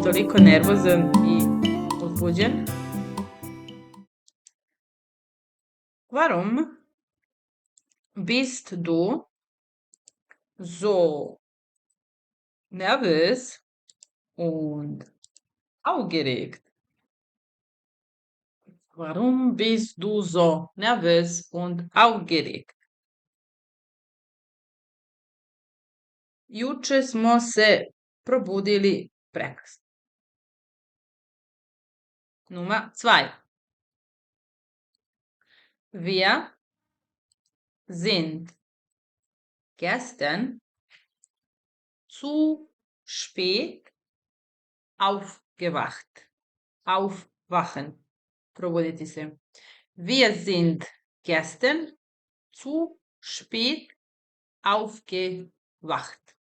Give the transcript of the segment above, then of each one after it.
toliko nervozan i uzbuđen. Warum bist du so nervös und aufgeregt? Warum bist du so nervös und aufgeregt? Juče smo se probudili prekasno. Nummer 2. Wir sind gestern zu spät aufgewacht. Aufwachen. Probuditi se. Wir sind gestern zu spät aufgewacht.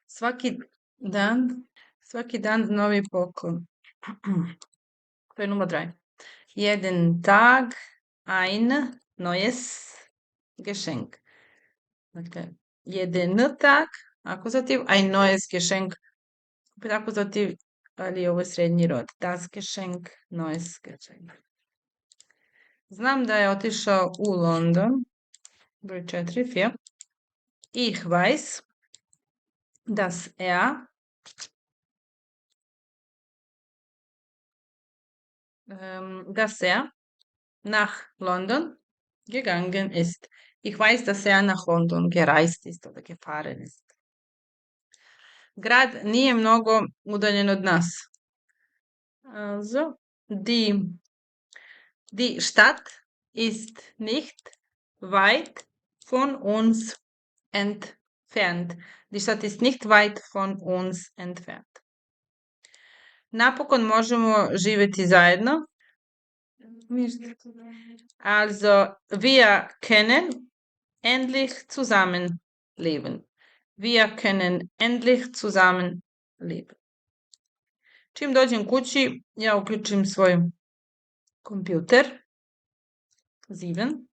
Svaki dan novi poklon. To je Nummer 3. Jeden Tag ein neues Geschenk. Dakle, jeden Tag, akuzativ, ein neues Geschenk. Opet akuzativ, ali ovo je srednji rod. Das Geschenk, neues Geschenk. Znam da je otišao u London. Broj 4, 4. Ich weiß, dass er nach London gegangen ist. Ich weiß, dass er nach London gereist ist oder gefahren ist. Grad nije mnogo udaljen od nas. Also, die Stadt ist nicht weit von uns entfernt. Die Stadt ist nicht weit von uns entfernt. Napokon možemo živjeti zajedno. Also, wir können endlich zusammenleben. Wir können endlich zusammenleben. Čim dođem kući, ja uključim svoj kompjuter. 7.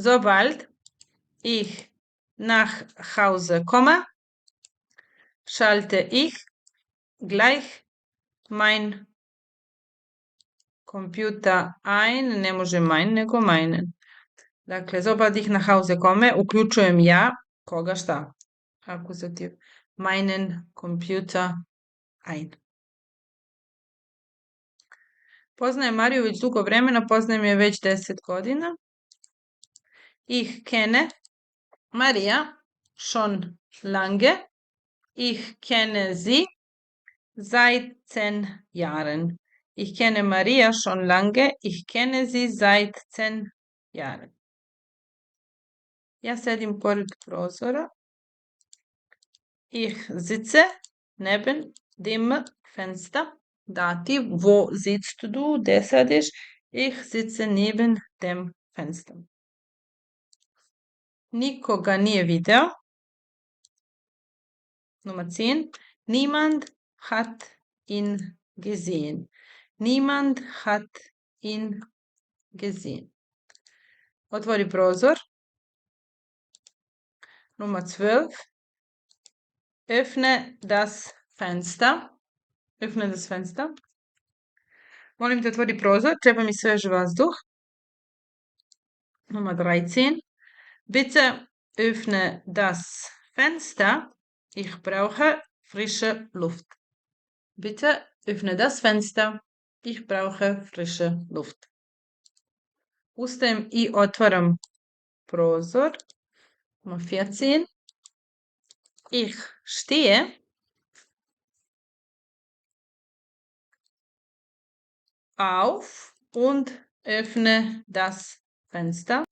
Sobald ich nach Hause komme, schalte ich gleich mein Computer ein, ne može mein, nego meinen. Dakle, sobald ich nach Hause komme, uključujem ja, koga šta? Akuzativ. Meinen Computer ein. Poznajem Mariju već dugo vremena, poznajem je već 10 godina. Ich kenne Maria schon lange. Ich kenne sie seit 10 Jahren. Ich kenne Maria schon lange. Ich kenne sie seit 10 Jahren. Ja sedim pored prozora. Ich sitze neben dem Fenster. Dativ, wo sitzt du? Gde sediš? Ich sitze neben dem Fenster. Nikoga nije video. Nummer 10. Niemand hat ihn gesehen. Niemand hat ihn gesehen. Otvori prozor. Nummer 12. Öffne das Fenster. Öffne das Fenster. Molim te, otvori prozor. Treba mi svež vazduh. Nummer 13. Bitte öffne das Fenster. Ich brauche frische Luft. Bitte öffne das Fenster. Ich brauche frische Luft. Ustajem i otvaram prozor. Nummer 14. Ich stehe auf und öffne das Fenster.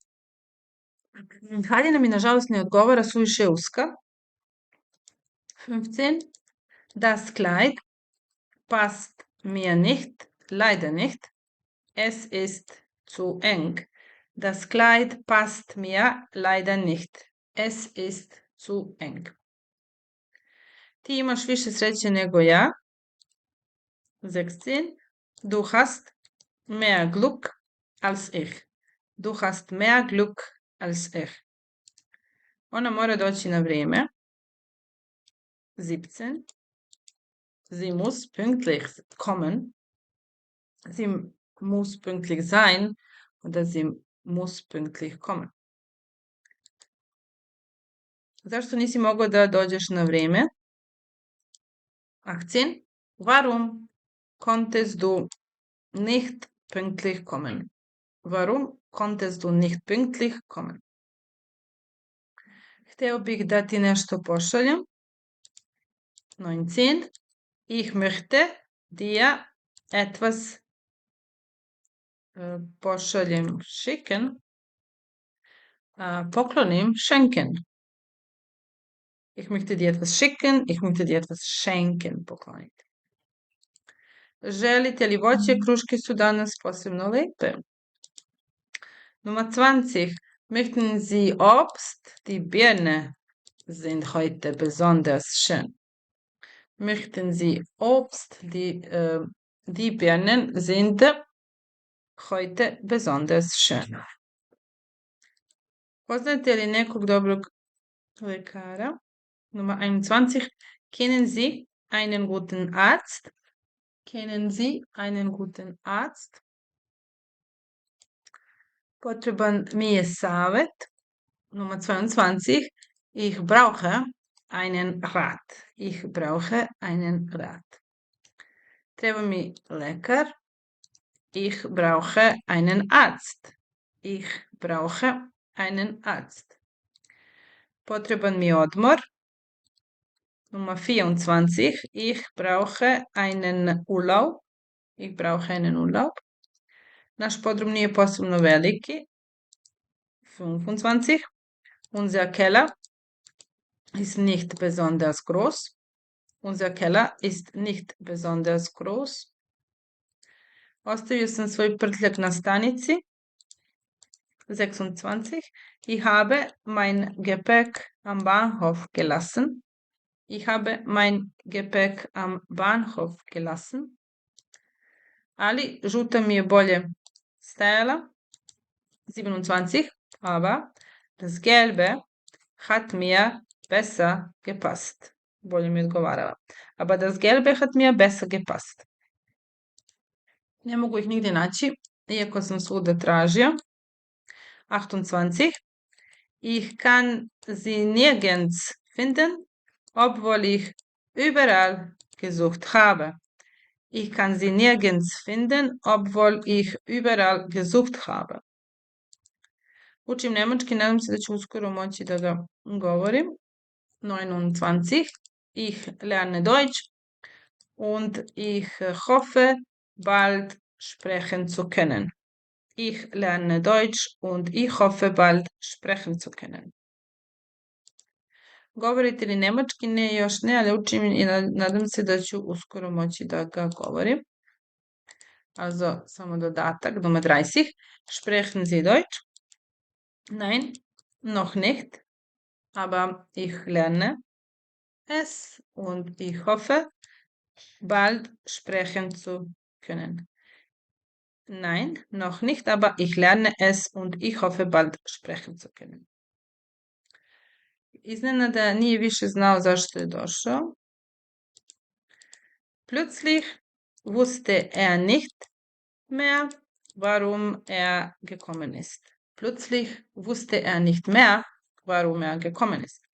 Haljina mi nažalost ne odgovara, suviše je uska. 15. Das Kleid passt mir nicht, leider nicht. Es ist zu eng. Das Kleid passt mir leider nicht. Es ist zu eng. Ti imaš više sreće nego ja. 16. Du hast mehr Glück als ich. Du hast mehr Glück als ich. Ona mora doći na vrijeme. 17. Sie muss pünktlich kommen. Sie muss pünktlich sein oder sie muss pünktlich kommen. Zašto nisi mogao da dođeš na vrijeme? 18. Warum konntest du nicht pünktlich kommen? Warum konntest du nicht pünktlich kommen? Hteo bih da ti nešto pošaljem. 19. Ich möchte dir etwas pošaljem, schicken. Poklonim, schenken. Ich möchte dir etwas schicken, ich möchte dir etwas schenken, pokloniti. Želite li voće? Kruške su danas posebno lepe. Nummer 20. Möchten Sie Obst? Die Birne sind heute besonders schön. Möchten Sie Obst? Die Birnen sind heute besonders schön. Poznate li nekog dobrog lekara? Nummer 21. Kennen Sie einen guten Arzt? Kennen Sie einen guten Arzt? Potreban mi je savjet. Nummer 22. Ich brauche einen Rat. Ich brauche einen Rat. Treba mi lekar. Ich brauche einen Arzt. Ich brauche einen Arzt. Potreban mi odmor. Nummer 24. Ich brauche einen Urlaub. Ich brauche einen Urlaub. Naš podrum nije posebno veliki. 25. Unser Keller ist nicht besonders groß. Unser Keller ist nicht besonders groß. Ostavio sam svoj prtljak na stanici. 26. Ich habe mein Gepäck am Bahnhof gelassen. Ich habe mein Gepäck am Bahnhof gelassen. Ali žuta mi je bolje stajala. 27. Aber das Gelbe hat mir besser gepasst. Bolje mi odgovarala. Aber das Gelbe hat mir besser gepasst. Ne mogu ih nigdje naći, iako sam svuda tražio. 28. Ich kann sie nirgends finden, obwohl ich überall gesucht habe. Ich kann sie nirgends finden, obwohl ich überall gesucht habe. Učim nemački, nadam se da ću uskoro moći da ga govorim. 29. Ich lerne Deutsch und ich hoffe, bald sprechen zu können. Ich lerne Deutsch und ich hoffe, bald sprechen zu können. Govorite li nemački? Ne, još ne, ali učim i nadam se da ću uskoro moći da ga govorim. Also, samo dodatak, Nummer 30. Sprechen Sie Deutsch? Nein, noch nicht, aber ich lerne es und ich hoffe, bald sprechen zu können. Nein, noch nicht, aber ich lerne es und ich hoffe, bald sprechen zu können. Iznenada nije više znao zašto je došao. Plötzlich wusste er nicht mehr, warum er gekommen ist. Plötzlich wusste er nicht mehr, warum er gekommen ist.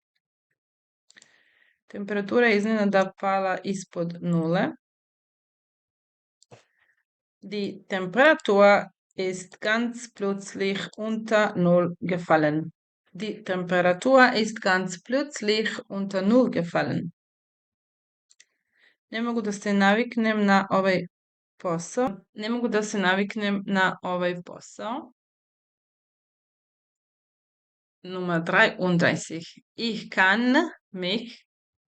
Temperatura je iznenada pala ispod nule. Die Temperatur ist ganz plötzlich unter Null gefallen. Die Temperatur ist ganz plötzlich unter Null gefallen. Ne mogu da se naviknem na ovaj posao. Ne mogu da se naviknem na ovaj posao. Nummer 33. Ich kann mich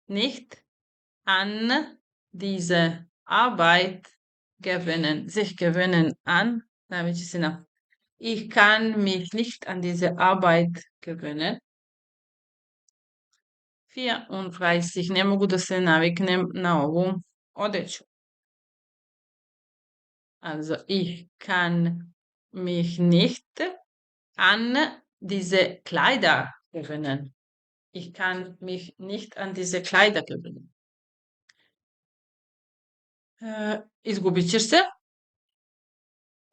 nicht an diese Arbeit gewöhnen. Sich gewöhnen an. Najveći se na. Ich kann mich nicht an diese Arbeit gewöhnen. 34. Ne mogu da se naviknem na ovu odeću. Also, ich kann mich nicht an diese Kleider gewöhnen. Ich kann mich nicht an diese Kleider gewöhnen. Izgubit ćeš se.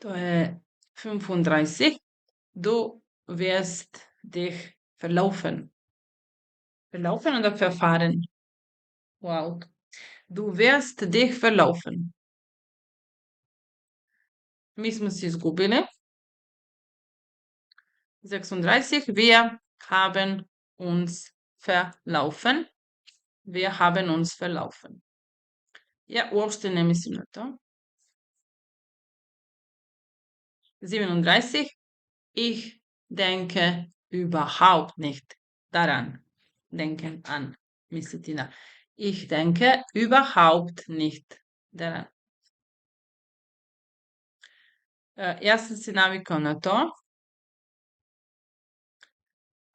To je 35. Du wirst dich verlaufen. Verlaufen oder verfahren? Wow. Du wirst dich verlaufen. Mi smo se izgubili. 36. Wir haben uns verlaufen. Wir haben uns verlaufen. Ja, uopšte ne mislim na to. 37. Ich denke überhaupt nicht daran. Denken an. Misliti na. Ich denke überhaupt nicht daran. Ja sam se navikao na to.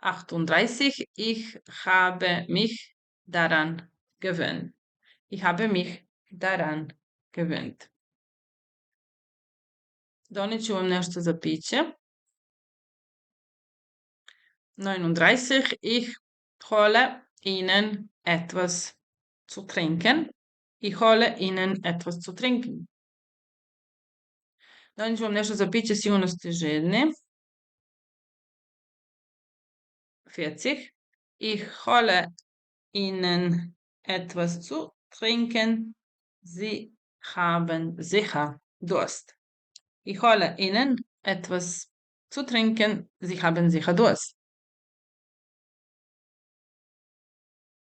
38. Ich habe mich daran gewöhnt. Ich habe mich daran gewöhnt. Donijet ću vam nešto za piće. 39. Ich hole Ihnen etwas zu trinken. Ich hole Ihnen etwas zu trinken. Donijet ću vam nešto za piće, sigurno ste žedni. 40. Ich hole Ihnen etwas zu trinken. Sie haben sicher Durst. Ich hole Ihnen etwas zu trinken. Sie haben sicher Durst.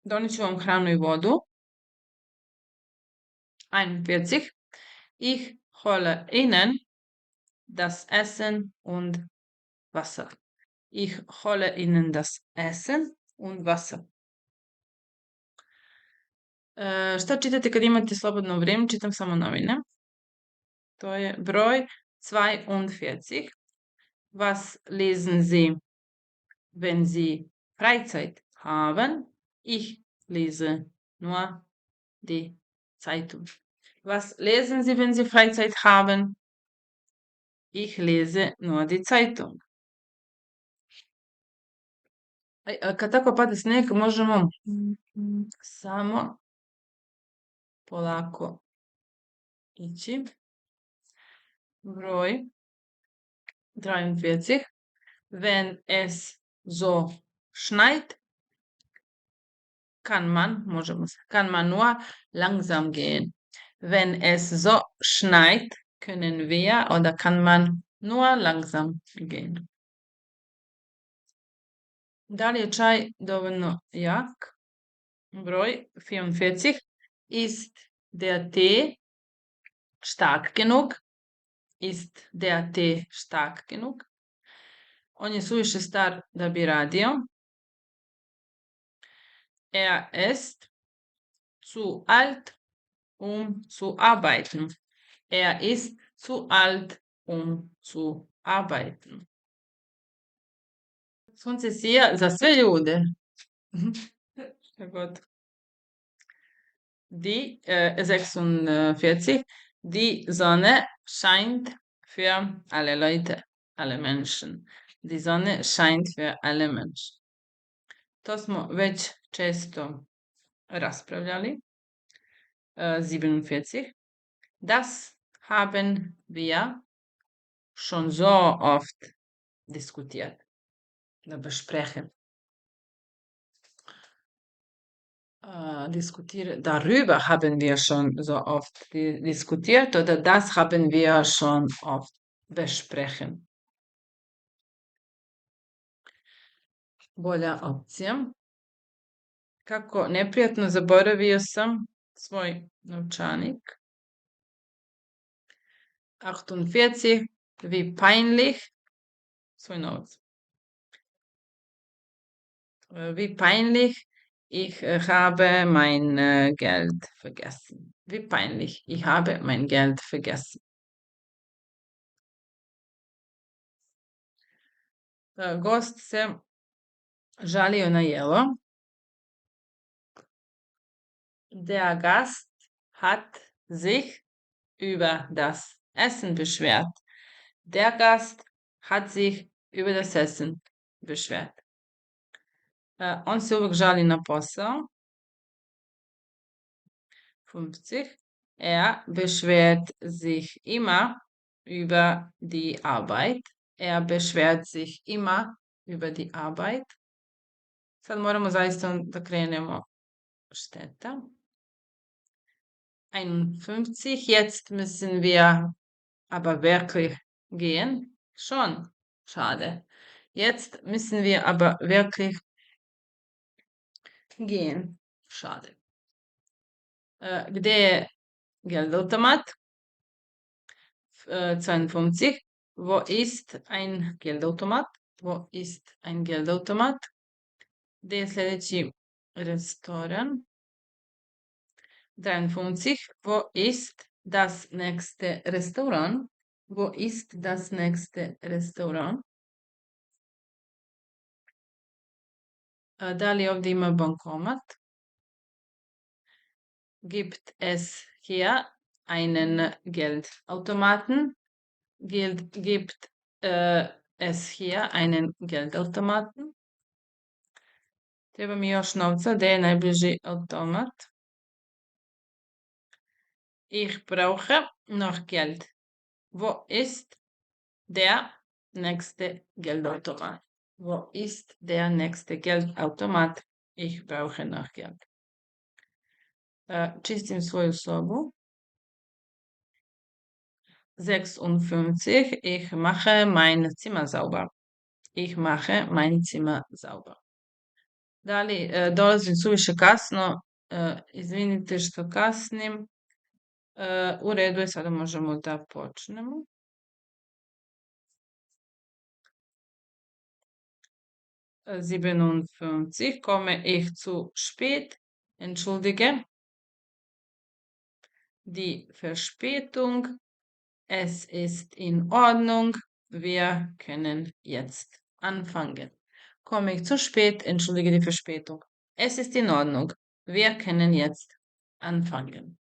Donijet ću vam hranu i vodu. 41. Ich hole Ihnen das Essen und Wasser. Ich hole Ihnen das Essen und Wasser. Šta čitate kad imate slobodno vrijeme? Čitam samo novine. To je broj 42. Was lesen Sie, wenn Sie Freizeit haben? Ich lese nur die Zeitung. Was lesen Sie, wenn Sie Freizeit haben? Ich lese nur die Zeitung. Kad tako pada sneg, možemo samo polako ići. Broj 43. Wenn es so schneit, kann man nur langsam gehen. Wenn es so schneit, können wir oder kann man nur langsam gehen. Da li je čaj dovoljno jak? Broj 44. Ist der Tee stark genug? Ist der Tee stark genug? On je suviše star da bi radio. Er ist zu alt, zu arbeiten. Er ist zu alt, zu arbeiten. Sunce sija za sve ljude. Šta god. Die 46. Die Sonne scheint für alle Leute, alle Menschen. Die Sonne scheint für alle Menschen. To smo već često raspravljali. 47. Das haben wir schon so oft diskutiert. Besprechen. Darüber haben wir schon so oft diskutiert oder das haben wir schon oft besprechen. Bolja opcija. Kako neprijatno, zaboravio sam svoj novčanik. 48. Wie peinlich. Svoj novac. Wie peinlich. Ich habe mein Geld vergessen. Wie peinlich. Ich habe mein Geld vergessen. Gost se žalio na jelo. Der Gast hat sich über das Essen beschwert. Der Gast hat sich über das Essen beschwert. On se uvek žali na posao. 50. Er beschwert sich immer über die Arbeit. Er beschwert sich immer über die Arbeit. Sad moramo zaista da krenemo šteta. 51. Jetzt müssen wir aber wirklich gehen. Schon. Schade. Jetzt müssen wir aber wirklich gehen. Schade. Gde je Geldautomat? 52. Wo ist ein Geldautomat? Wo ist ein Geldautomat? Gde je sljedeći restoran? 53. Wo ist das nächste Restaurant? Wo ist das nächste Restaurant? Da li ovdje ima bankomat? Gibt es hier einen Geldautomaten? Gibt es hier einen Geldautomaten? Treba mi još novca. Gde je najbliži automat? Ich brauche noch Geld. Wo ist der nächste Geldautomat? Wo ist der nächste Geldautomat? Ich brauche noch Geld. Čistim svoju sobu. 56. Ich mache mein Zimmer sauber. Ich mache mein Zimmer sauber. Da li dolazim suviše kasno? Izvinite što kasnim. U redu je, sada možemo da počnemo. 57. Komme ich zu spät? Entschuldige. Die Verspätung. Es ist in Ordnung. Wir können jetzt anfangen. Komme ich zu spät? Entschuldige die Verspätung. Es ist in Ordnung. Wir können jetzt anfangen.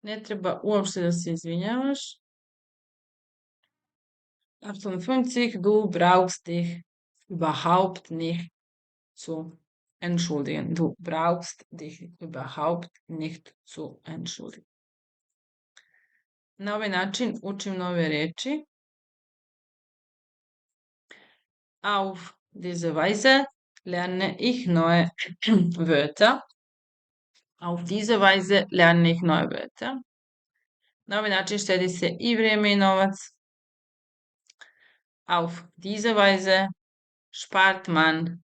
Ne treba uopšte da se izvinjavaš. 58. Du brauchst dich überhaupt nicht zu entschuldigen. Du brauchst dich überhaupt nicht zu entschuldigen. Na ovaj način učim nove reči. Auf diese Weise lerne ich neue Wörter. Auf diese Weise lerne ich neue Wörter. Na ovaj način štedi se i vrijeme i novac. Auf diese Weise spart man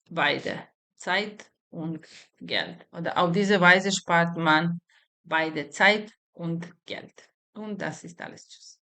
beide Zeit und Geld. Oder auf diese Weise spart man beide Zeit und Geld. Und das ist alles. Tschüss.